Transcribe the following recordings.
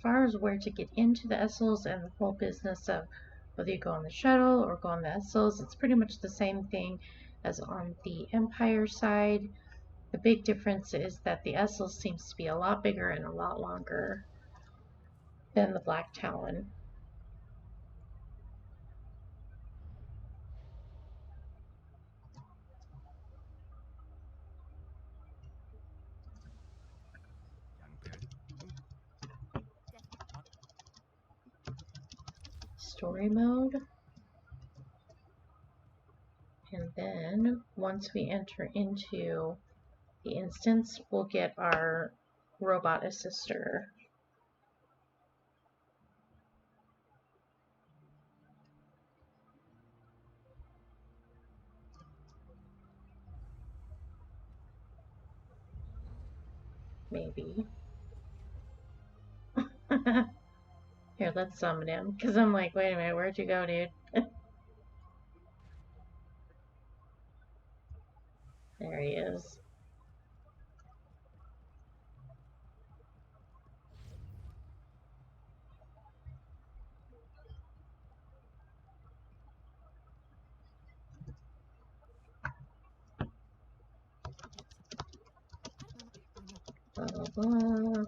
far as where to get into the Esseles and the whole business of whether you go on the shuttle or go on the Esseles, it's pretty much the same thing as on the Empire side. The big difference is that the Esseles seems to be a lot bigger and a lot longer than the Black Talon. Story mode. And then once we enter into the instance, we'll get our robot assister. Maybe. Here, let's summon him, because I'm like, wait a minute, where'd you go, dude? There he is. Blah, blah, blah.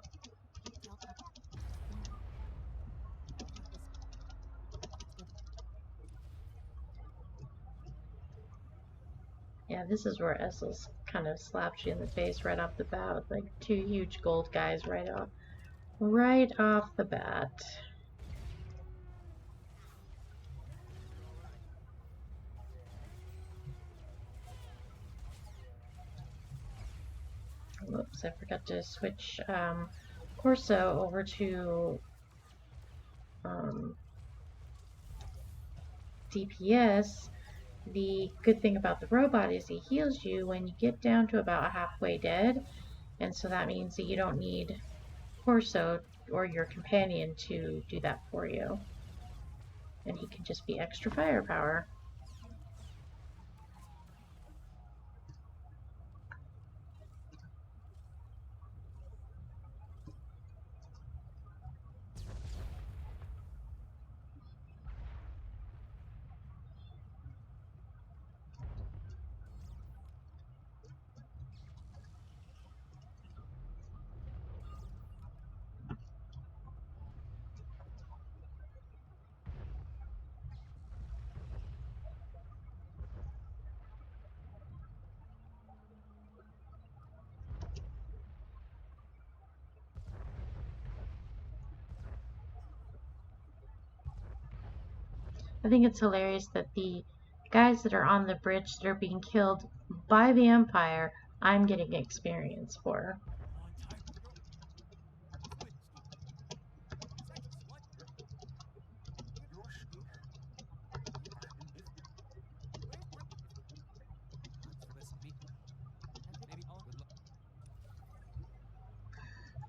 Yeah, this is where Esseles kind of slaps you in the face right off the bat with like two huge gold guys right off the bat. Whoops, I forgot to switch Corso over to DPS. The good thing about the robot is he heals you when you get down to about halfway dead, and so that means that you don't need Corso or your companion to do that for you, and he can just be extra firepower. I think it's hilarious that the guys that are on the bridge that are being killed by the Empire, I'm getting experience for.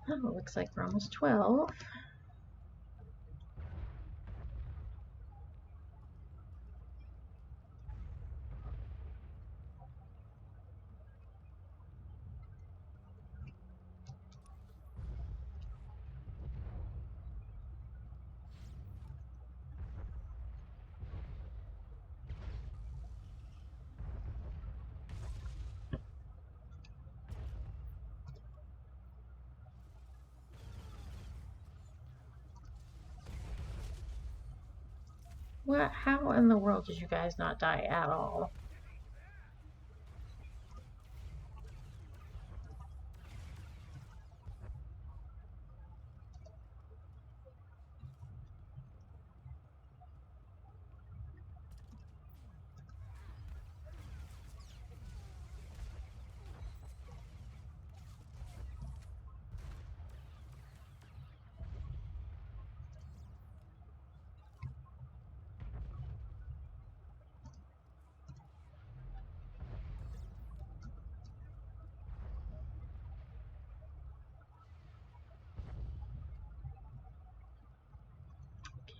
Oh, it looks like we're almost 12. What? How in the world did you guys not die at all?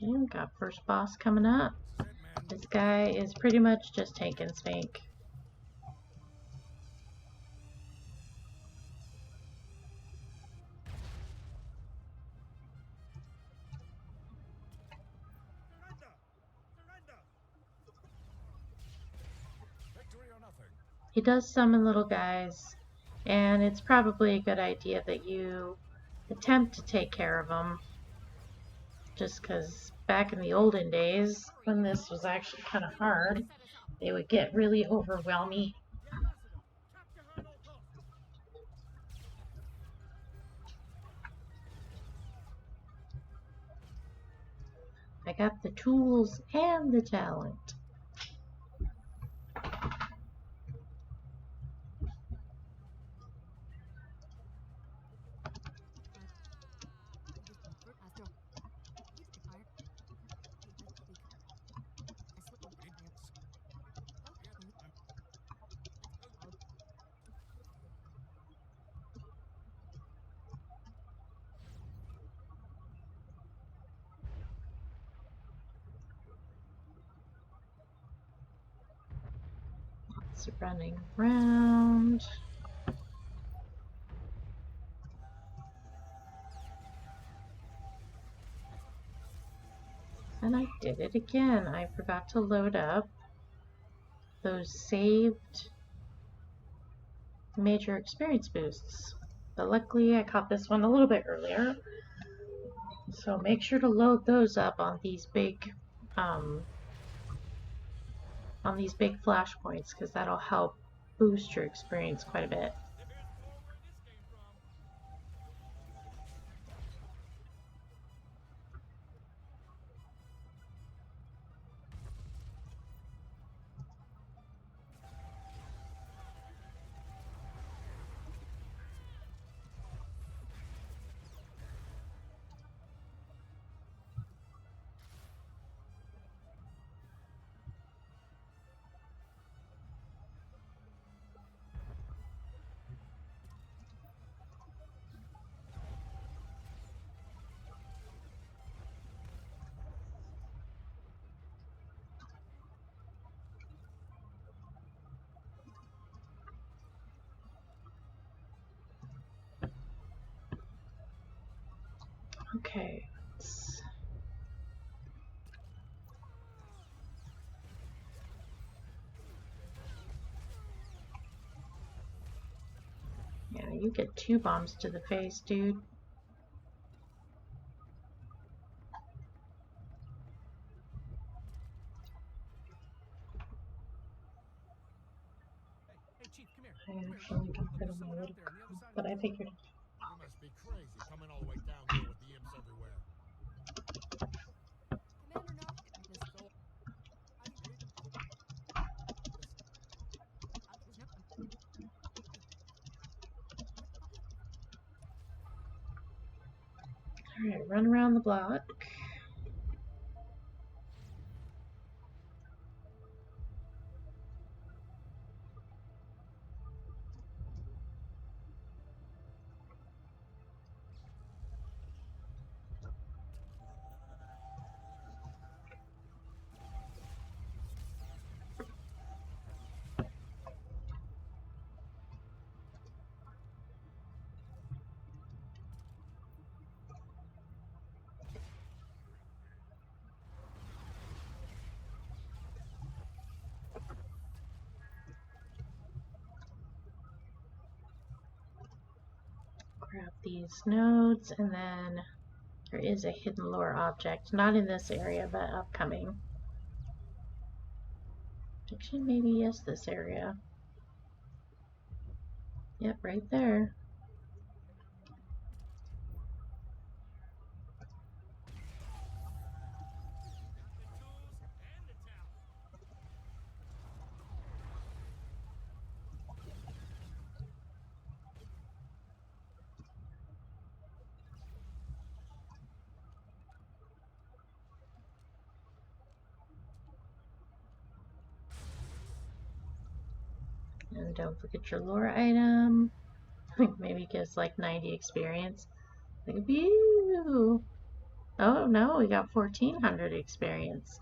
Okay, we got first boss coming up. This guy is pretty much just tank and spank. He does summon little guys, and it's probably a good idea that you attempt to take care of them, just because back in the olden days, when this was actually kind of hard, they would get really overwhelming. I got the tools and the talent. It's running around. And I did it again. I forgot to load up those saved major experience boosts. But luckily I caught this one a little bit earlier. So make sure to load those up on these big flashpoints, because that'll help boost your experience quite a bit. Okay. Yeah, you get 2 bombs to the face, dude. I actually got rid of my little crew, but I figured. You must be crazy coming all the way down here with the imps everywhere. Alright, run around the block. Grab these nodes, and then there is a hidden lore object. Not in this area, but upcoming. Actually, maybe yes, this area. Yep, right there. And don't forget your lore item. Maybe it gives like 90 experience. Look at you! Oh no, we got 1400 experience.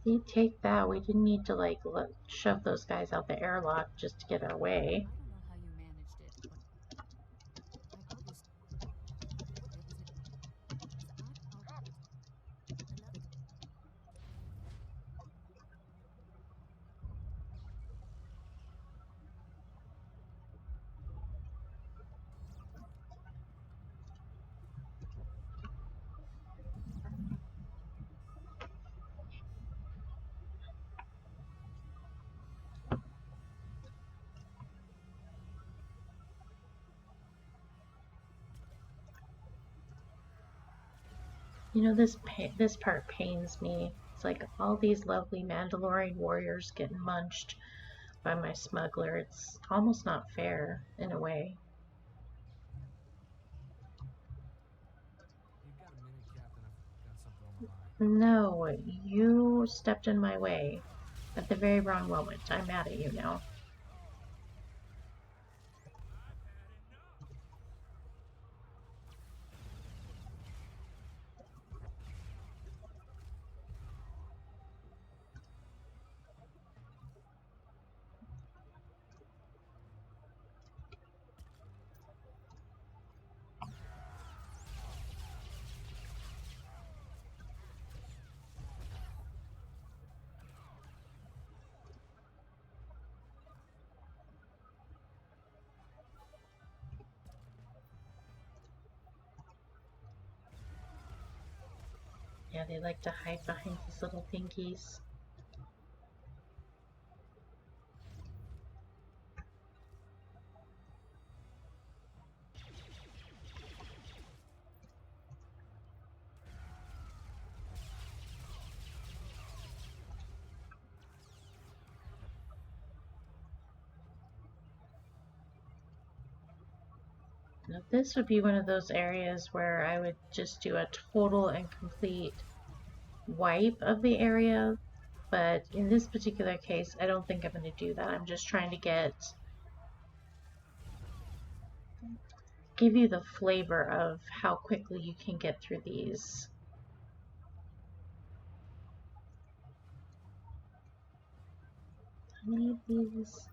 See, take that. We didn't need to, like, shove those guys out the airlock just to get our way. I don't know how you managed it, but I got you. Another. You know, this part pains me. It's like all these lovely Mandalorian warriors getting munched by my smuggler. It's almost not fair in a way. You got a minute, Captain? I've got something on my mind. No, you stepped in my way at the very wrong moment. I'm mad at you now. Yeah, they like to hide behind these little thingies. Now, this would be one of those areas where I would just do a total and complete wipe of the area, but in this particular case, I don't think I'm going to do that. I'm just trying to give you the flavor of how quickly you can get through these. How many of these?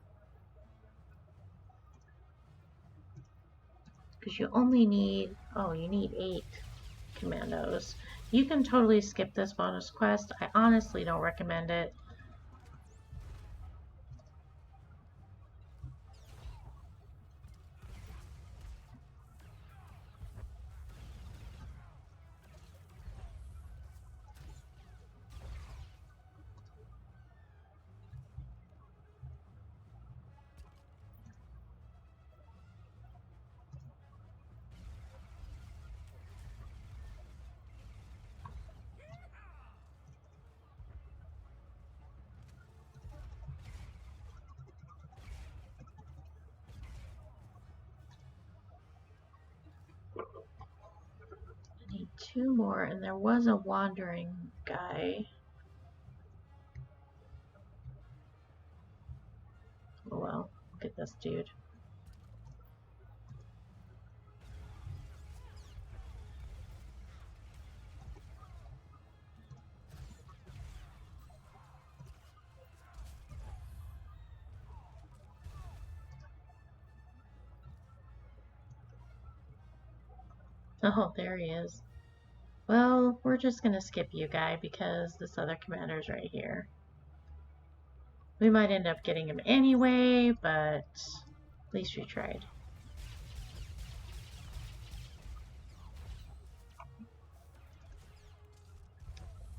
Because you only need, oh, you need 8 commandos. You can totally skip this bonus quest. I honestly don't recommend it. I need 2 more, and there was a wandering guy. Oh well, look at this dude. Oh, there he is. Well, we're just gonna skip you, guy, because this other commander's right here. We might end up getting him anyway, but at least we tried.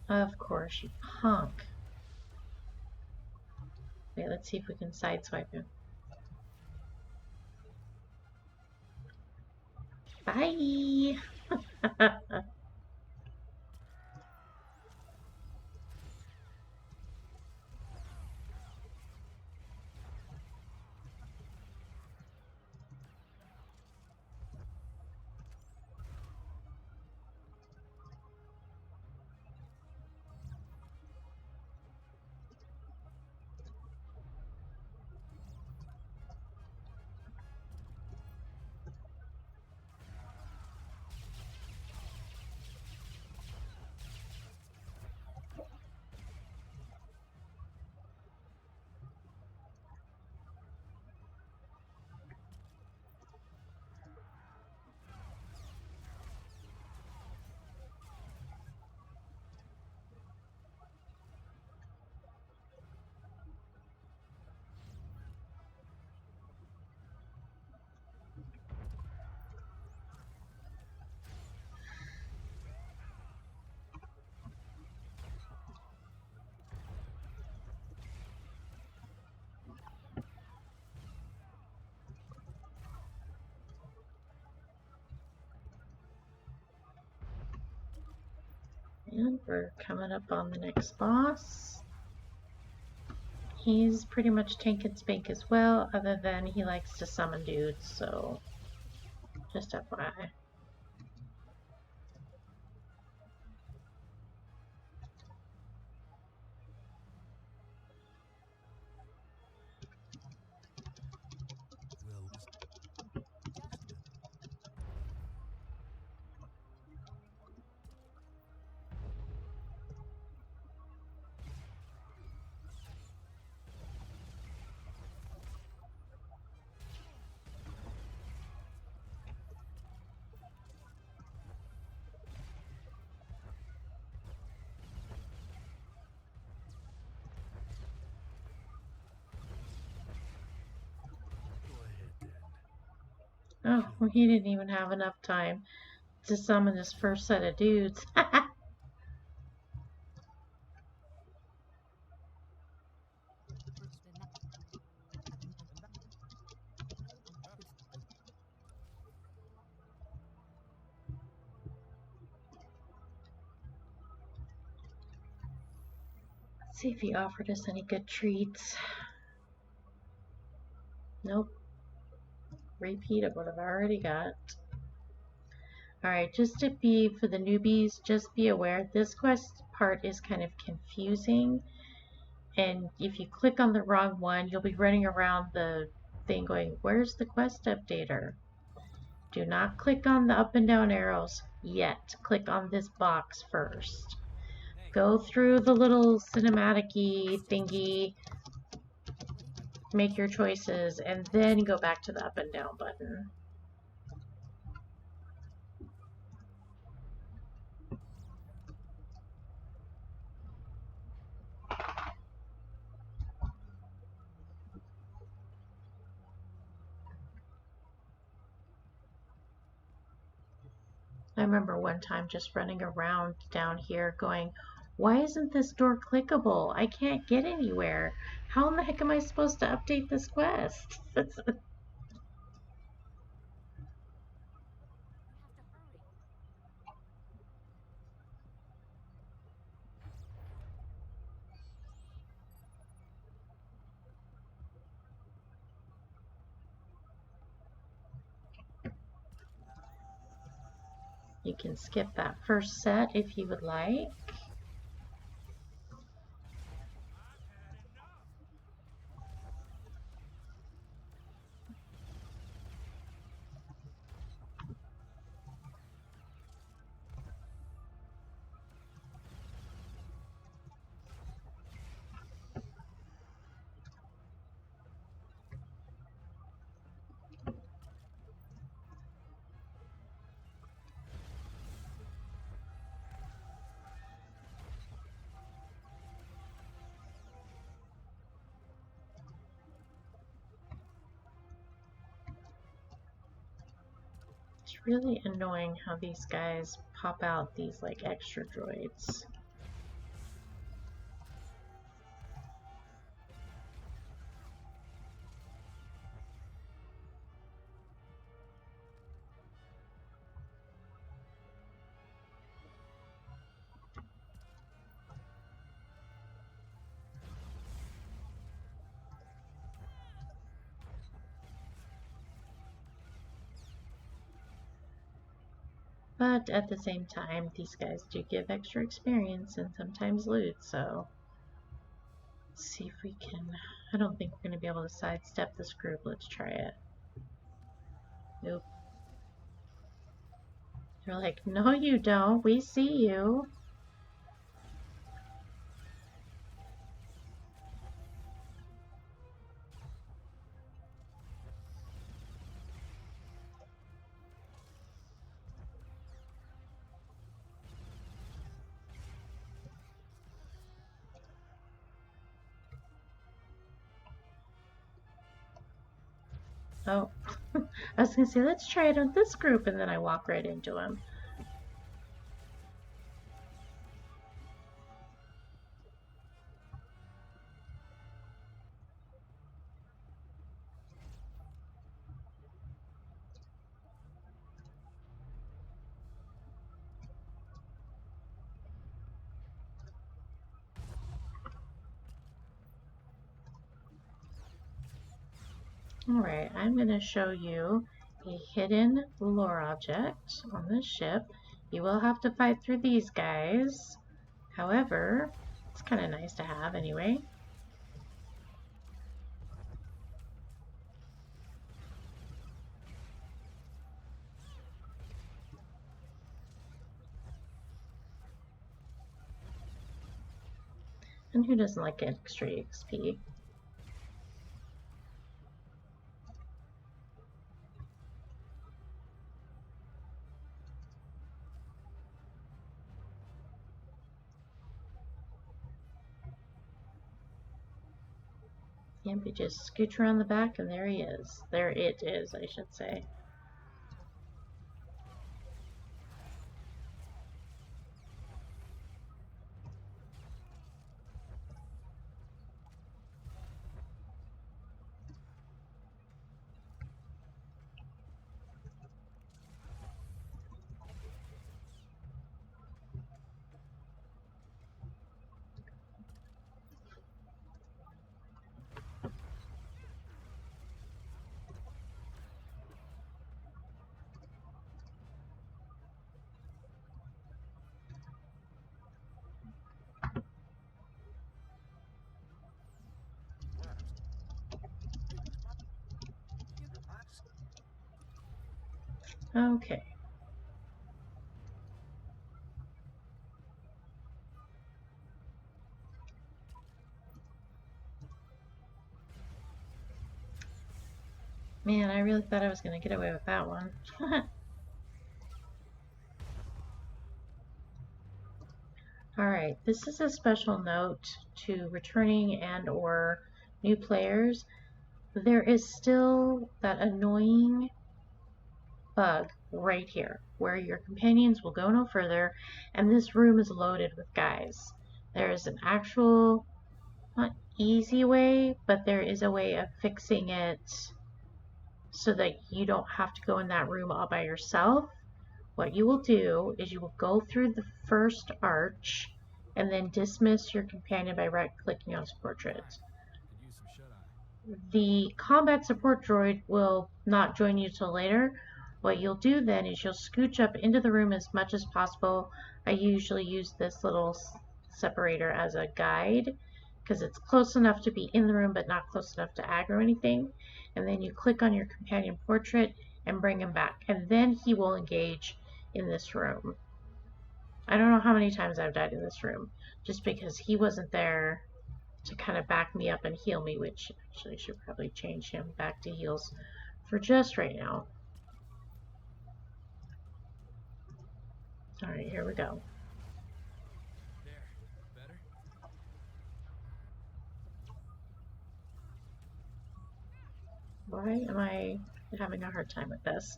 Of course, you punk. Wait, let's see if we can sideswipe him. Bye! And we're coming up on the next boss. He's pretty much tank and spank as well, other than he likes to summon dudes, so just FYI. Oh, well, he didn't even have enough time to summon his first set of dudes. Let's see if he offered us any good treats. Nope. Repeat of what I've already got. Alright, just to be, for the newbies, just be aware, this quest part is kind of confusing. And if you click on the wrong one, you'll be running around the thing going, where's the quest updater? Do not click on the up and down arrows yet. Click on this box first. Go through the little cinematic-y thingy, make your choices, and then go back to the up and down button. I remember one time just running around down here going, why isn't this door clickable? I can't get anywhere. How in the heck am I supposed to update this quest? You can skip that first set if you would like. It's really annoying how these guys pop out these like extra droids. But at the same time, these guys do give extra experience and sometimes loot, so let's see if we can. I don't think we're going to be able to sidestep this group. Let's try it. Nope. They're like, no you don't, we see you. Oh, I was going to say, let's try it on this group, and then I walk right into him. Alright, I'm going to show you a hidden lore object on this ship. You will have to fight through these guys. However, it's kind of nice to have anyway. And who doesn't like extra XP? Yep, you just scooch around the back and there he is. There it is, I should say. Okay. Man, I really thought I was going to get away with that one. Alright, this is a special note to returning and or new players. There is still that annoying bug right here, where your companions will go no further, and this room is loaded with guys. There is an actual, not easy way, but there is a way of fixing it so that you don't have to go in that room all by yourself. What you will do is you will go through the first arch and then dismiss your companion by right-clicking on his portrait. Could use some shut-eye. The combat support droid will not join you till later. What you'll do then is you'll scooch up into the room as much as possible. I usually use this little separator as a guide because it's close enough to be in the room but not close enough to aggro anything. And then you click on your companion portrait and bring him back. And then he will engage in this room. I don't know how many times I've died in this room just because he wasn't there to kind of back me up and heal me, which actually I should probably change him back to heals for just right now. Alright, here we go. There. Better? Why am I having a hard time with this?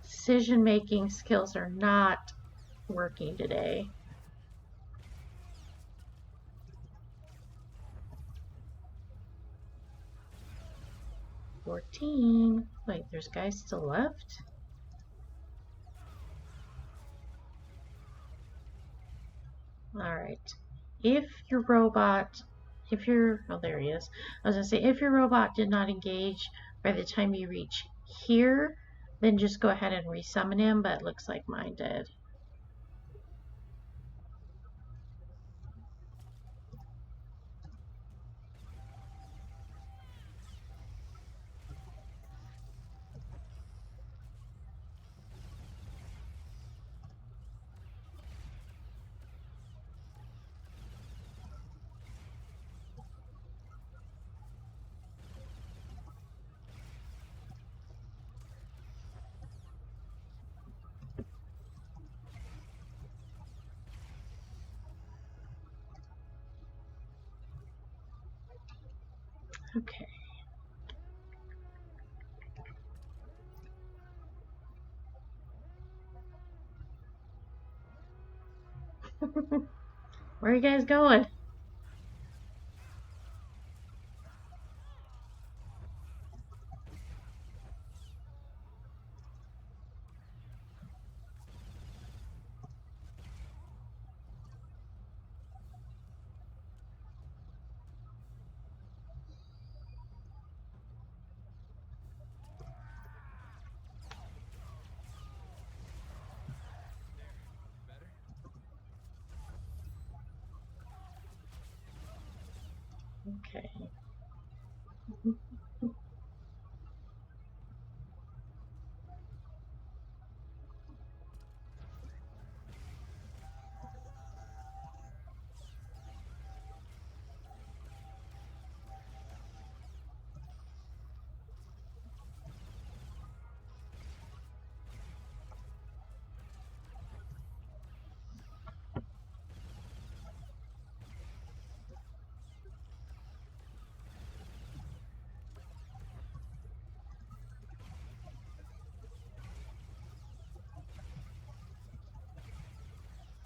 Decision-making skills are not working today. $14. Wait, there's guys still left? Alright. If your robot, oh, there he is. I was going to say, if your robot did not engage by the time you reach here, then just go ahead and resummon him, but it looks like mine did. Okay. Where are you guys going? Okay.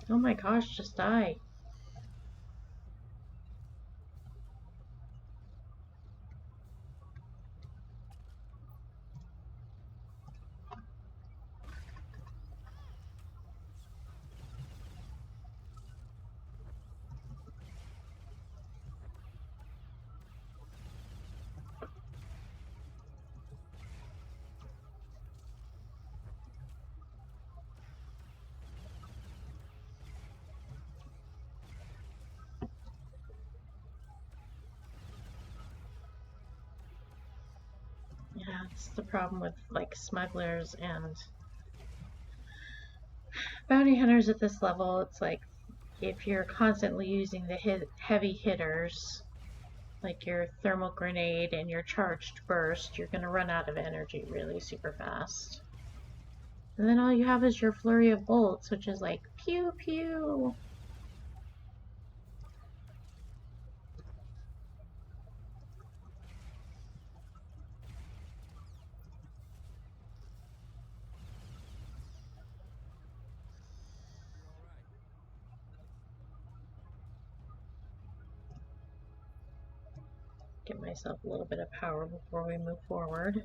Oh my gosh, just die. Yeah, it's the problem with like smugglers and bounty hunters at this level. It's like if you're constantly using the heavy hitters, like your thermal grenade and your charged burst, you're going to run out of energy really super fast. And then all you have is your flurry of bolts, which is like pew pew. Get myself a little bit of power before we move forward.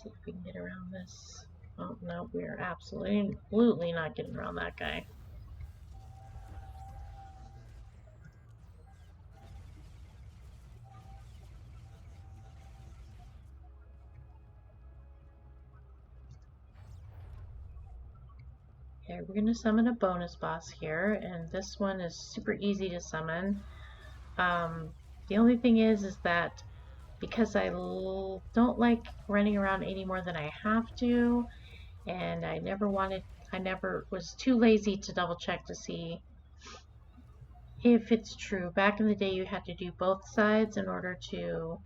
See if we can get around this. Oh no, we are absolutely not getting around that guy. Okay, we're going to summon a bonus boss here, and this one is super easy to summon. The only thing is that because I don't like running around any more than I have to, and I never was too lazy to double check to see if it's true. Back in the day, you had to do both sides in order to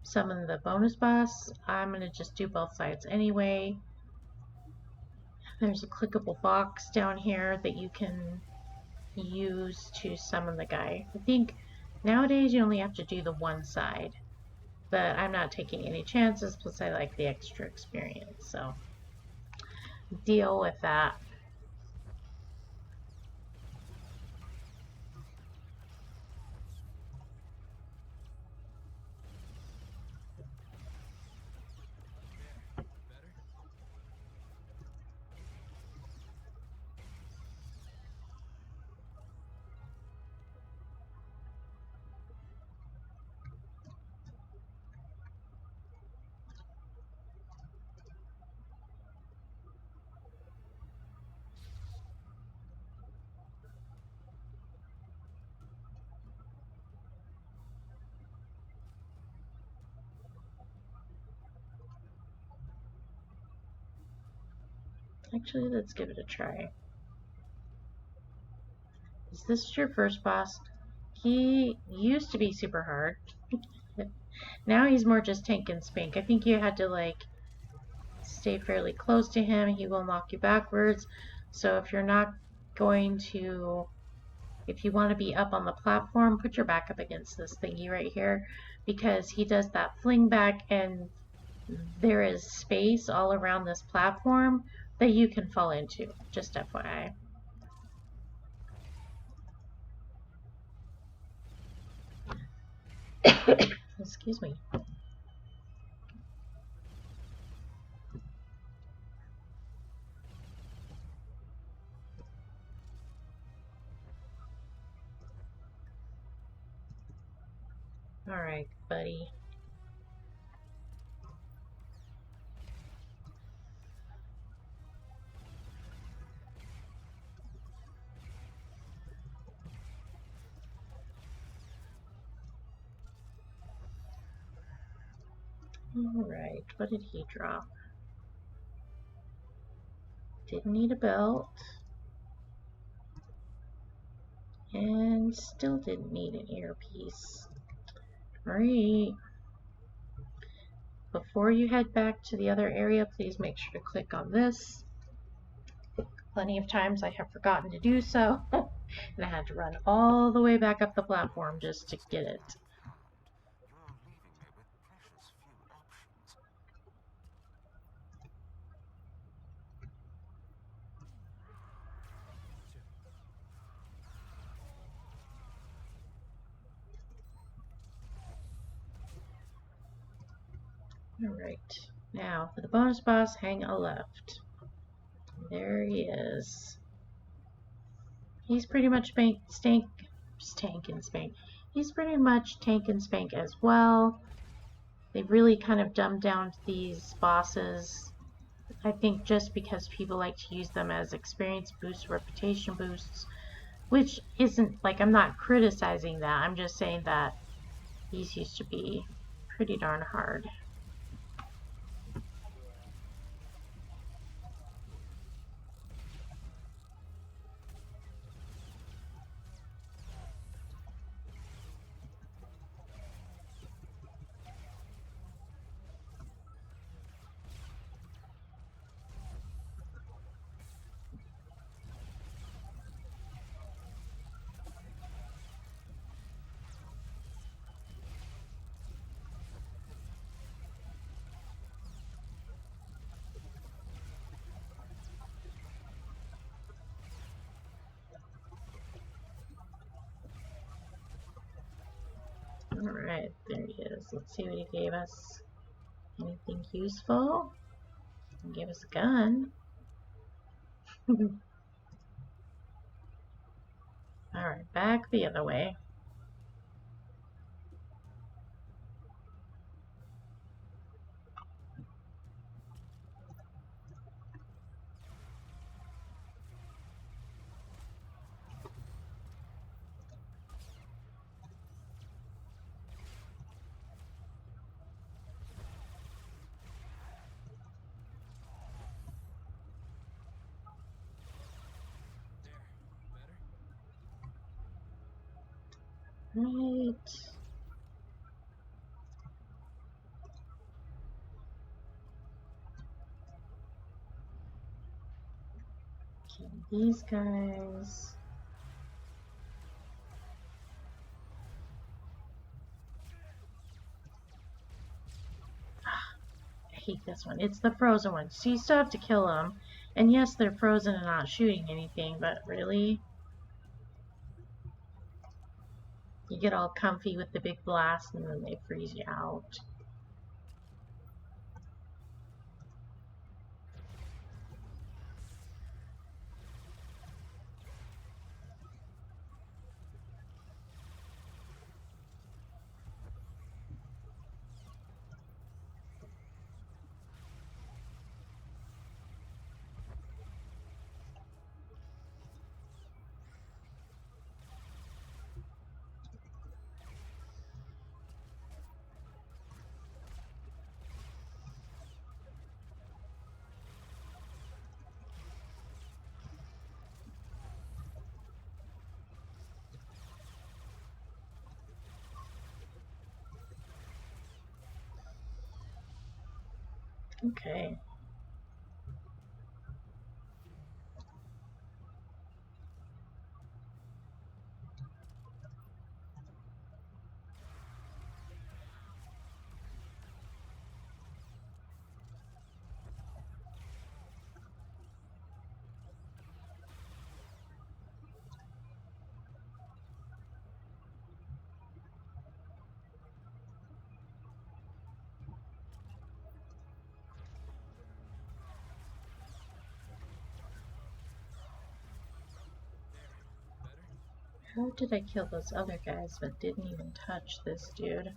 summon the bonus boss. I'm going to just do both sides anyway. There's a clickable box down here that you can use to summon the guy. I think nowadays you only have to do the one side, but I'm not taking any chances, plus I like the extra experience, so deal with that. Actually, let's give it a try. Is this your first boss? He used to be super hard. Now he's more just tank and spank. I think you had to like stay fairly close to him. He will knock you backwards. So if you're not going to, if you want to be up on the platform, put your back up against this thingy right here, because he does that fling back and there is space all around this platform that you can fall into, just FYI. Excuse me. Alright, buddy. Alright, what did he drop? Didn't need a belt. And still didn't need an earpiece. Alright. Before you head back to the other area, please make sure to click on this. Plenty of times I have forgotten to do so, and I had to run all the way back up the platform just to get it. Alright, now for the bonus boss, hang a left. There he is. He's pretty much tank and spank. He's pretty much tank and spank as well. They've really kind of dumbed down these bosses. I think just because people like to use them as experience boosts, reputation boosts, which isn't, like, I'm not criticizing that. I'm just saying that these used to be pretty darn hard. Alright, there he is. Let's see what he gave us. Anything useful? He gave us a gun. Alright, back the other way. Right. Kill these guys. I hate this one. It's the frozen one. So you still have to kill them. And yes, they're frozen and not shooting anything, but really? You get all comfy with the big blast and then they freeze you out. Okay. How did I kill those other guys but didn't even touch this dude? I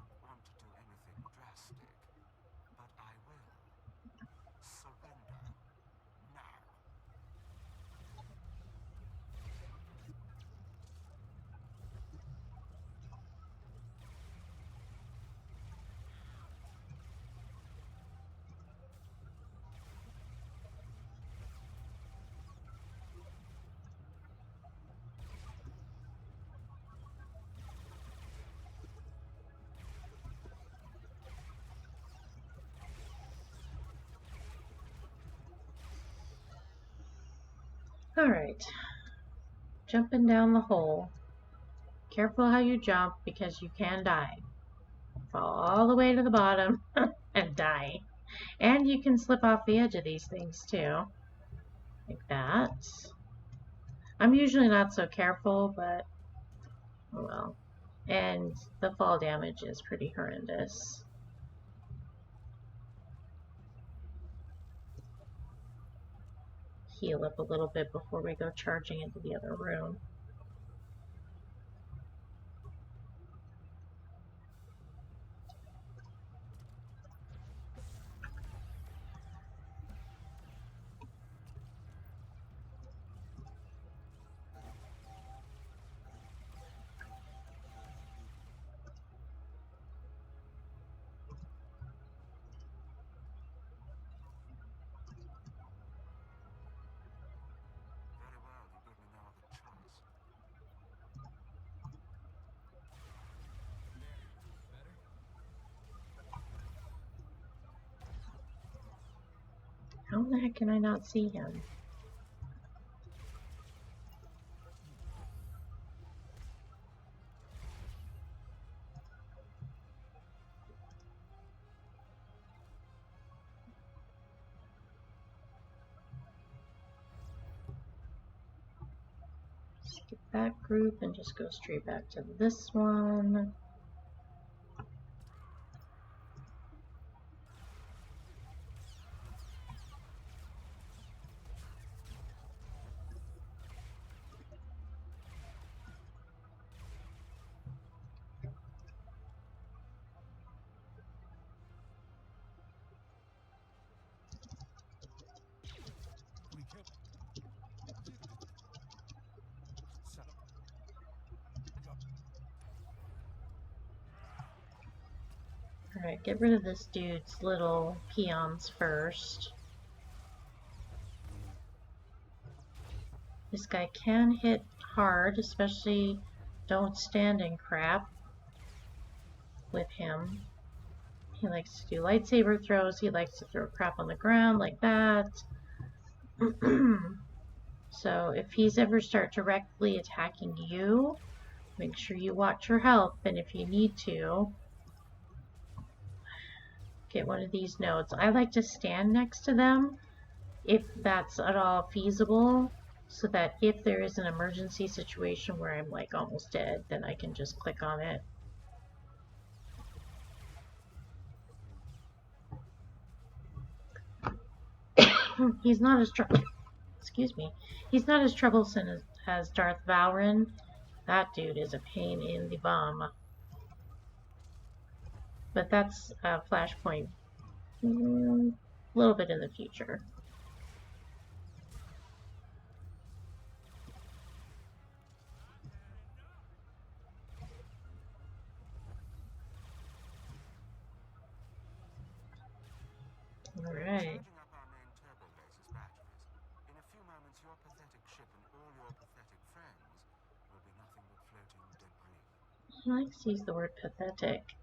don't want to do anything drastic, but I will. Surrender now. Alright. Jumping down the hole. Careful how you jump because you can die. Fall all the way to the bottom and die. And you can slip off the edge of these things too. Like that. I'm usually not so careful, but oh well. And the fall damage is pretty horrendous. Heal up a little bit before we go charging into the other room. Very well, you gave me no other choice. How the heck can I not see him? Skip that group and just go straight back to this one. Be careful. Set up. Jump. Alright, get rid of this dude's little peons first. This guy can hit hard, especially don't stand in crap with him. He likes to do lightsaber throws, he likes to throw crap on the ground like that. So if he's ever start directly attacking you, make sure you watch your health, and if you need to, get one of these nodes. I like to stand next to them if that's at all feasible, so that if there is an emergency situation where I'm like almost dead, then I can just click on it. He's not as excuse me. He's not as troublesome as Darth Vowrin. That dude is a pain in the bum. But that's a flashpoint a little bit in the future. Alright. Charging up our main turbo base's batteries. In a few moments, your pathetic ship and all your pathetic friends will be nothing but floating debris. He likes to use the word pathetic.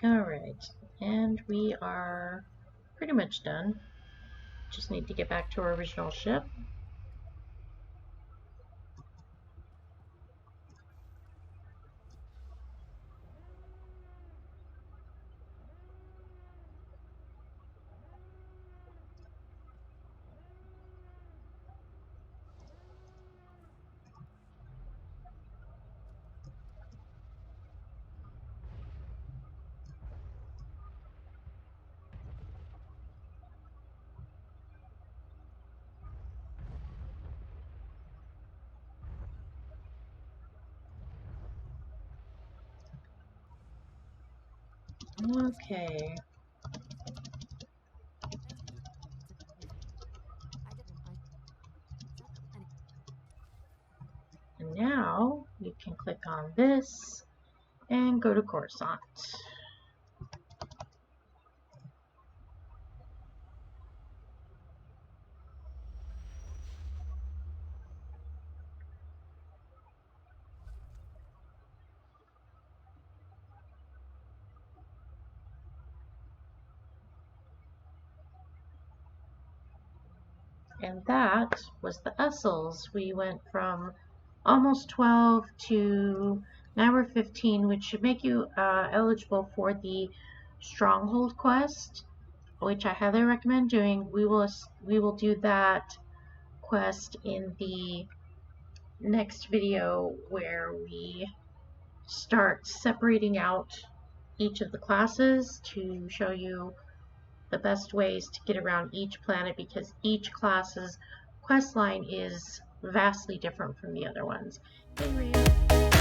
Alright, and we are pretty much done. Just need to get back to our original ship. Okay. And now you can click on this and go to Coruscant. And that was the Esseles. We went from almost 12 to now we're 15, which should make you eligible for the Stronghold quest, which I highly recommend doing. We will do that quest in the next video where we start separating out each of the classes to show you the best ways to get around each planet, because each class's quest line is vastly different from the other ones. Hey, Rhea.